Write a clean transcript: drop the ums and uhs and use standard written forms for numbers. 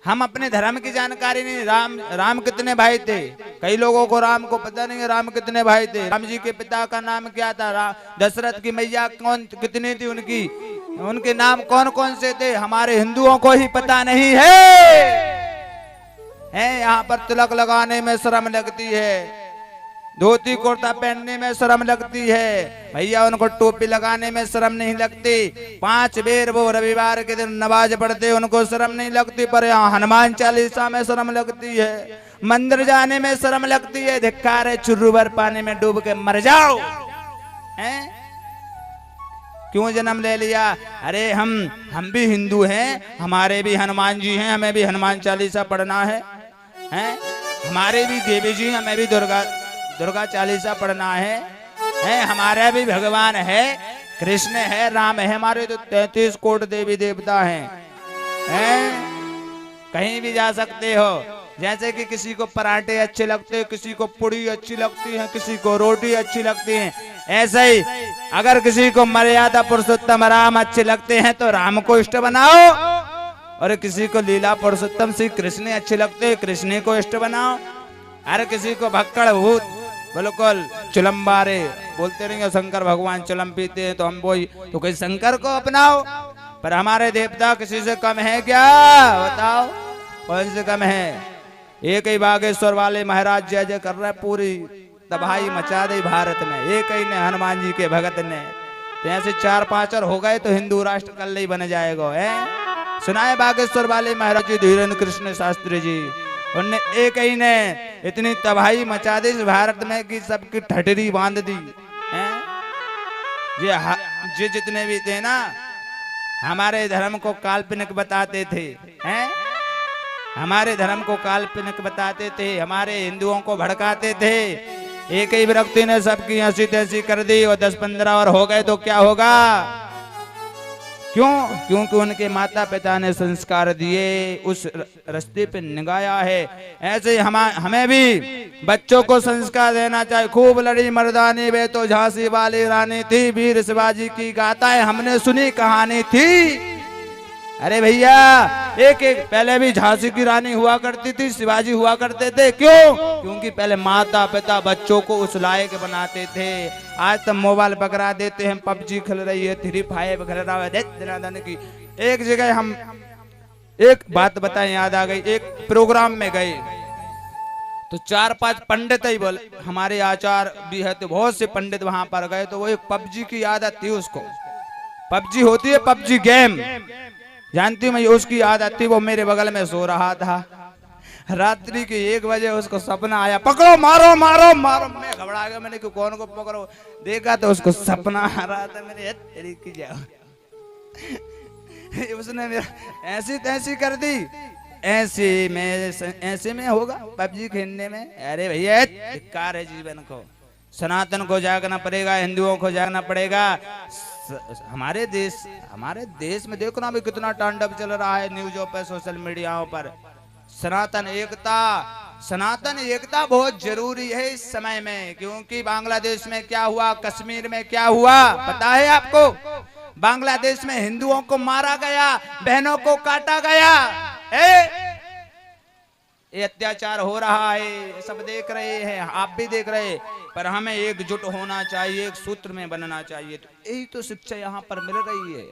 हम अपने धर्म की जानकारी नहीं। राम कितने भाई थे? कई लोगों को राम को पता नहीं है राम कितने भाई थे। राम जी के पिता का नाम क्या था? दशरथ की मैया कौन कितनी थी उनकी? उनके नाम कौन कौन से थे? हमारे हिंदुओं को ही पता नहीं है। यहाँ पर तिलक लगाने में शर्म लगती है, धोती कुर्ता पहनने में शर्म लगती है, भैया उनको टोपी लगाने में शर्म नहीं लगती। 5 बेर वो रविवार के दिन नमाज पढ़ते उनको शर्म नहीं लगती, पर यहाँ हनुमान चालीसा में शर्म लगती है। मंदिर जाने में शर्म लगती है। धिक्कार है, चुर्रू भर पानी में डूब के मर जाओ। हैं? क्यों जन्म ले लिया? अरे हम भी हिंदू हैं, हमारे भी हनुमान जी हैं, हमें भी हनुमान चालीसा पढ़ना है। हैं? हमारे भी देवी जी, हमें भी दुर्गा चालीसा पढ़ना है। हमारा भी भगवान है, कृष्ण है, राम है, हमारे तो 33 कोट देवी देवता हैं। कहीं भी जा सकते हो। जैसे कि किसी को पराठे अच्छे लगते हैं, किसी को पूड़ी अच्छी लगती है, किसी को रोटी अच्छी लगती है, ऐसे ही अगर किसी को मर्यादा पुरुषोत्तम राम अच्छे लगते हैं तो राम को इष्ट बनाओ, और किसी को लीला पुरुषोत्तम श्री कृष्ण अच्छे लगते हैं, कृष्ण को इष्ट बनाओ। अरे किसी को भक्कड़ भूत बिल्कुल चुलम्बारे बोलते रहेंगे, शंकर भगवान चुलम पीते हैं तो हम वही, तो कोई शंकर को अपनाओ। पर हमारे देवता किसी से कम है क्या? बताओ कौन से कम है? एक ही बागेश्वर वाले महाराज जय जय कर रहे हैं, पूरी तबाही मचा दी भारत में। एक ही ने, हनुमान जी के भगत ने। तो ऐसे 4-5 और हो गए तो हिंदू राष्ट्र कल ही बन जाएगा। सुनाए बागेश्वर वाले महाराज जी धीरेन्द्र कृष्ण शास्त्री जी, उनने एक ही ने इतनी तबाही मचा दी इस भारत में कि सबकी ठठरी बांध दी। ये जितने भी थे ना, हमारे धर्म को काल्पनिक बताते थे। हमारे धर्म को काल्पनिक बताते थे, हमारे हिंदुओं को भड़काते थे। एक ही व्यक्ति ने सबकी हंसी तैसी कर दी, और 10-15 और हो गए तो क्या होगा? क्यों? क्योंकि उनके माता पिता ने संस्कार दिए, उस रास्ते पे निगाया है। ऐसे हमें भी बच्चों को संस्कार देना चाहिए। खूब लड़ी मर्दानी वे तो झांसी वाली रानी थी, वीर शिवाजी की गाथाएं हमने सुनी, कहानी थी। अरे भैया, एक पहले भी झांसी की रानी हुआ करती थी, शिवाजी हुआ करते थे। क्यों? क्योंकि पहले माता पिता बच्चों को उस लायक बनाते थे। आज तो मोबाइल पकड़ा देते हैं, पबजी खेल रही है, 3 5 खेल रहा है की। एक जगह हम एक बात बताएं, याद आ गई। एक प्रोग्राम में गए तो 4-5 पंडित ही बोले, हमारे आचार भी है, तो बहुत से पंडित वहां पर गए तो वो एक पबजी की आदत थी उसको। पबजी होती है, पबजी गेम जानती हूँ मैं, उसकी आदत थी। वो मेरे बगल में सो रहा था, रात्रि के 1 बजे उसको सपना आया, पकड़ो मारो मारो मारो। मैं घबरा गया, मैंने कौन को पकड़ो? देखा तो उसको सपना आ रहा था। मैंने तेरी की जाओ उसने मेरा ऐसी तैसी कर दी। ऐसे में होगा पबजी खेलने में? अरे भैया, धिक्कार है जीवन को। सनातन को जागना पड़ेगा, हिंदुओं को जागना पड़ेगा। हमारे देश में देखो ना अभी कितना तांडव चल रहा है न्यूज़ों पर, सोशल मीडियाओं पर। सनातन एकता बहुत जरूरी है इस समय में। क्योंकि बांग्लादेश में क्या हुआ, कश्मीर में क्या हुआ पता है आपको? बांग्लादेश में हिंदुओं को मारा गया, बहनों को काटा गया। ये अत्याचार हो रहा है, सब देख रहे हैं, आप भी देख रहे हैं। पर हमें एकजुट होना चाहिए, एक सूत्र में बनना चाहिए। तो यही तो शिक्षा यहाँ पर मिल रही है।